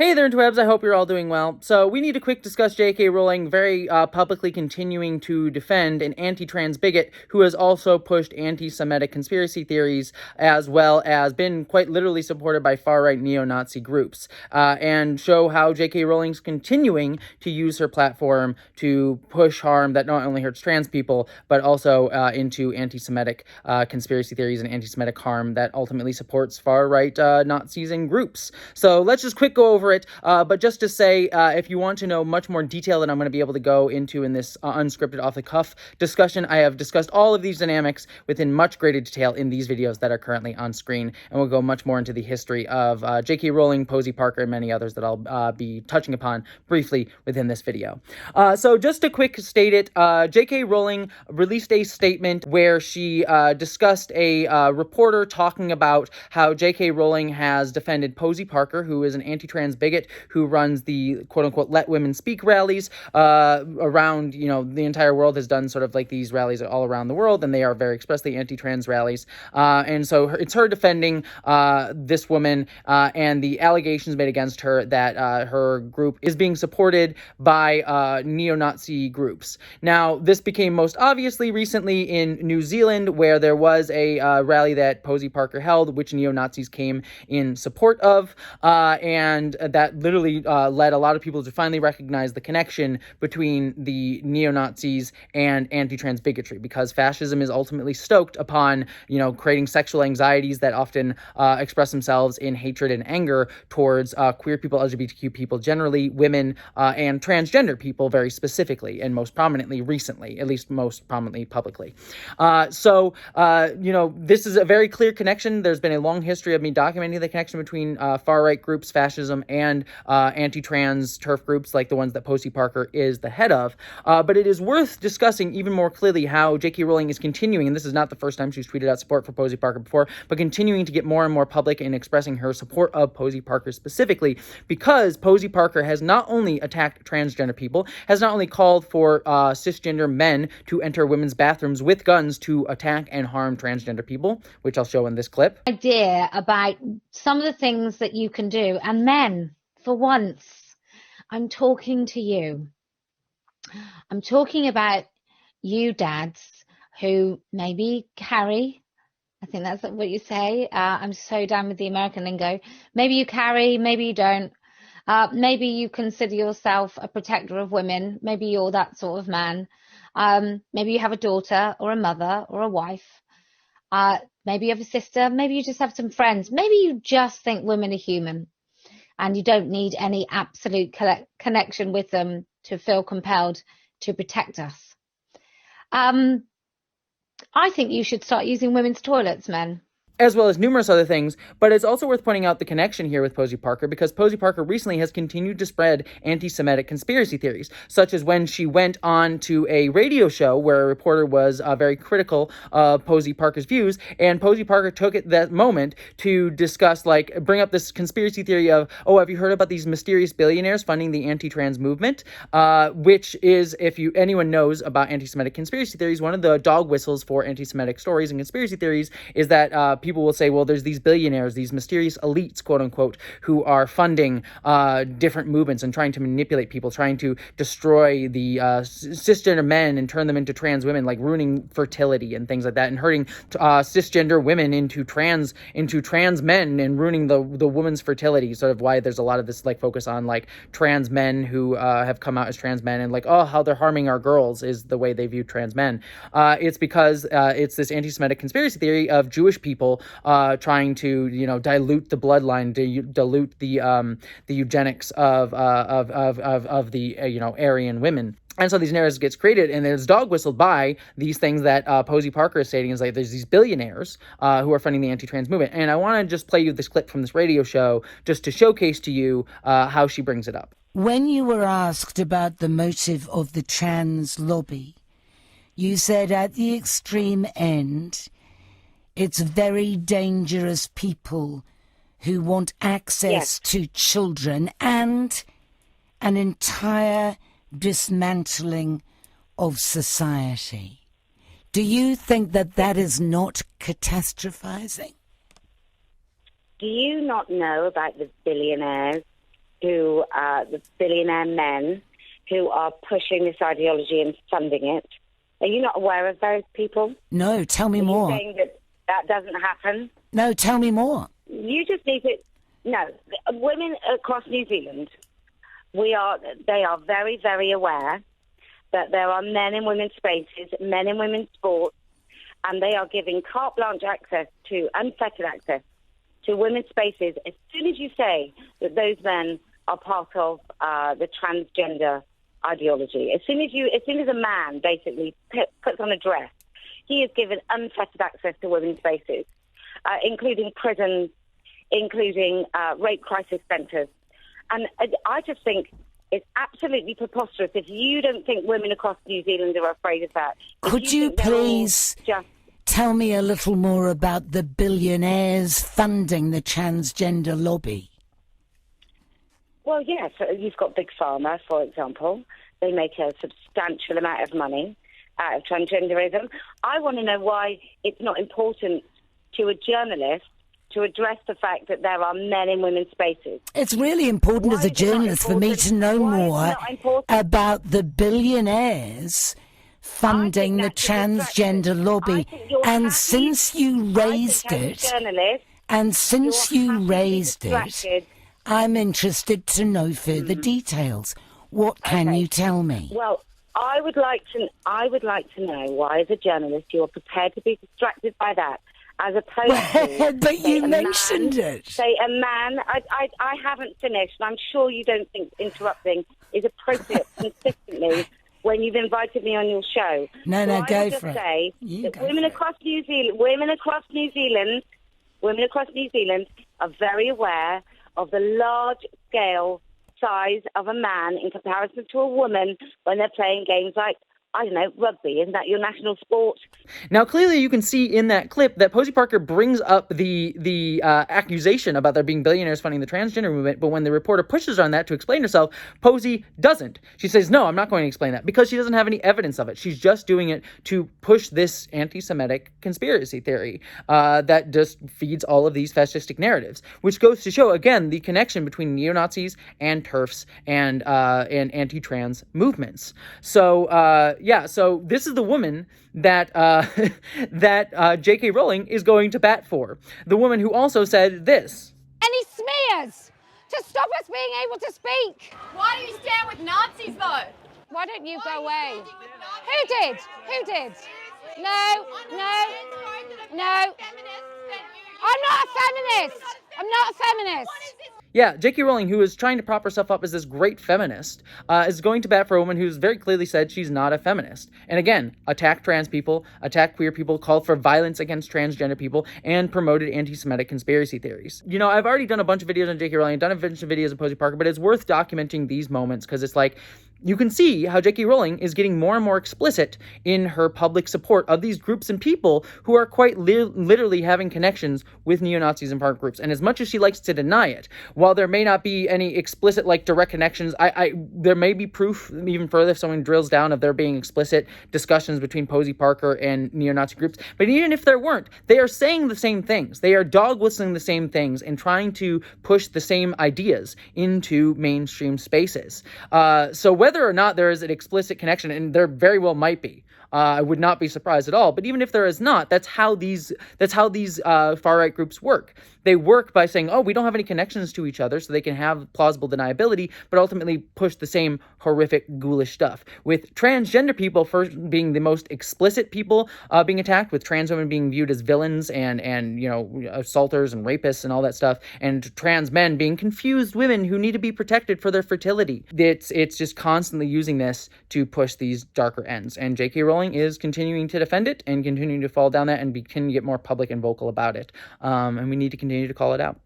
Hey there, interwebs. I hope you're all doing well. So we need to quick discuss J.K. Rowling very publicly continuing to defend an anti-trans bigot who has also pushed anti-Semitic conspiracy theories as well as been quite literally supported by far-right neo-Nazi groups, and show how J.K. Rowling's continuing to use her platform to push harm that not only hurts trans people, but also into anti-Semitic conspiracy theories and anti-Semitic harm that ultimately supports far-right Nazis and groups. So let's just quick go over it, but just to say, if you want to know much more detail than I'm going to be able to go into in this unscripted off-the-cuff discussion, I have discussed all of these dynamics within much greater detail in these videos that are currently on screen, and we'll go much more into the history of J.K. Rowling, Posey Parker, and many others that I'll be touching upon briefly within this video. So just to quick state it, J.K. Rowling released a statement where she discussed a reporter talking about how J.K. Rowling has defended Posey Parker, who is an anti-trans bigot who runs the quote-unquote Let Women Speak rallies around, the entire world, has done sort of like these rallies all around the world, and they are very expressly anti-trans rallies. And so it's her defending this woman and the allegations made against her that her group is being supported by neo-Nazi groups. Now, this became most obviously recently in New Zealand, where there was a rally that Posey Parker held, which neo-Nazis came in support of, and that literally led a lot of people to finally recognize the connection between the neo-Nazis and anti-trans bigotry, because fascism is ultimately stoked upon, creating sexual anxieties that often express themselves in hatred and anger towards queer people, LGBTQ people generally, women, and transgender people very specifically, and most prominently recently, at least most prominently publicly. So this is a very clear connection. There's been a long history of me documenting the connection between far-right groups, fascism, and anti-trans turf groups like the ones that Posey Parker is the head of. But it is worth discussing even more clearly how J.K. Rowling is continuing, and this is not the first time she's tweeted out support for Posey Parker before, but continuing to get more and more public in expressing her support of Posey Parker specifically, because Posey Parker has not only attacked transgender people, has not only called for cisgender men to enter women's bathrooms with guns to attack and harm transgender people, which I'll show in this clip. Idea about some of the things that you can do, and men, for once, I'm talking to you. I'm talking about you dads who maybe carry, I think that's what you say. I'm so down with the American lingo. Maybe you carry, maybe you don't. Maybe you consider yourself a protector of women. Maybe you're that sort of man. Maybe you have a daughter or a mother or a wife. Maybe you have a sister. Maybe you just have some friends. Maybe you just think women are human and you don't need any absolute connection with them to feel compelled to protect us. I think you should start using women's toilets, men. As well as numerous other things, but it's also worth pointing out the connection here with Posey Parker, because Posey Parker recently has continued to spread anti-Semitic conspiracy theories, such as when she went on to a radio show where a reporter was very critical of Posey Parker's views, and Posey Parker took it that moment to discuss, bring up this conspiracy theory of, have you heard about these mysterious billionaires funding the anti-trans movement? Which is, if anyone knows about anti-Semitic conspiracy theories, one of the dog whistles for anti-Semitic stories and conspiracy theories is that people will say, well, there's these billionaires, these mysterious elites, quote unquote, who are funding different movements and trying to manipulate people, trying to destroy the cisgender men and turn them into trans women, like ruining fertility and things like that, and hurting cisgender women into trans men and ruining the woman's fertility. Sort of why there's a lot of this focus on trans men who have come out as trans men, and how they're harming our girls is the way they view trans men. It's because it's this anti-Semitic conspiracy theory of Jewish people trying to dilute the bloodline, dilute the eugenics of the Aryan women. And so these narratives gets created, and there's dog whistled by these things that Posey Parker is stating is there's these billionaires who are funding the anti-trans movement. And I want to just play you this clip from this radio show just to showcase to you how she brings it up. When you were asked about the motive of the trans lobby, you said at the extreme end, it's very dangerous people who want access to children and an entire dismantling of society. Do you think that that is not catastrophizing? Do you not know about the billionaires the billionaire men who are pushing this ideology and funding it. Are you not aware of those people? No, tell me more. Are you saying that doesn't happen? No, tell me more. You just need to... No, women across New Zealand, they are very, very aware that there are men in women's spaces, men in women's sports, and they are giving carte blanche access to, unfettered access to women's spaces as soon as you say that those men are part of the transgender ideology. As soon as a man basically puts on a dress, he is given unfettered access to women's spaces, including prisons, including rape crisis centres. And I just think it's absolutely preposterous if you don't think women across New Zealand are afraid of that. Could you please tell me a little more about the billionaires funding the transgender lobby? Well, yes. You've got Big Pharma, for example. They make a substantial amount of money out of transgenderism. I want to know why it's not important to a journalist to address the fact that there are men in women's spaces. It's really important as a journalist for me to know more about the billionaires funding the transgender lobby. And since you raised it, I'm interested to know further details. What can you tell me? Well, I would like to know why, as a journalist, you are prepared to be distracted by that, as opposed to... But you mentioned it. Say a man... I haven't finished, and I'm sure you don't think interrupting is appropriate consistently when you've invited me on your show. No, go for it. I would just say that women across New Zealand are very aware of the large-scale size of a man in comparison to a woman when they're playing games like, I don't know, rugby. Isn't that your national sport? Now, clearly you can see in that clip that Posey Parker brings up the accusation about there being billionaires funding the transgender movement, but when the reporter pushes on that to explain herself, Posey doesn't. She says, no, I'm not going to explain that, because she doesn't have any evidence of it. She's just doing it to push this anti-Semitic conspiracy theory that just feeds all of these fascistic narratives, which goes to show, again, the connection between neo-Nazis and TERFs and anti-trans movements. So, so this is the woman that J.K. Rowling is going to bat for. The woman who also said this. Any smears to stop us being able to speak. Why do you stand with Nazis, though? Why don't you go away? Who did? No. I'm not a feminist. Yeah, J.K. Rowling, who is trying to prop herself up as this great feminist, is going to bat for a woman who's very clearly said she's not a feminist. And again, attacked trans people, attacked queer people, called for violence against transgender people, and promoted anti-Semitic conspiracy theories. You know, I've already done a bunch of videos on J.K. Rowling, done a bunch of videos on Posey Parker, but it's worth documenting these moments because it's like, you can see how J.K. Rowling is getting more and more explicit in her public support of these groups and people who are quite literally having connections with neo-Nazis and punk groups. And as much as she likes to deny it, while there may not be any explicit, direct connections, there may be proof even further if someone drills down of there being explicit discussions between Posey Parker and neo-Nazi groups. But even if there weren't, they are saying the same things. They are dog whistling the same things and trying to push the same ideas into mainstream spaces. So whether or not there is an explicit connection, and there very well might be, I would not be surprised at all. But even if there is not, that's how these far-right groups work. They work by saying, oh, we don't have any connections to each other, so they can have plausible deniability, but ultimately push the same horrific, ghoulish stuff. With transgender people first being the most explicit people being attacked, with trans women being viewed as villains and assaulters and rapists and all that stuff, and trans men being confused women who need to be protected for their fertility. It's just constantly using this to push these darker ends. And J.K. Rowling is continuing to defend it and continuing to fall down that and continue to get more public and vocal about it. And we need to continue to call it out.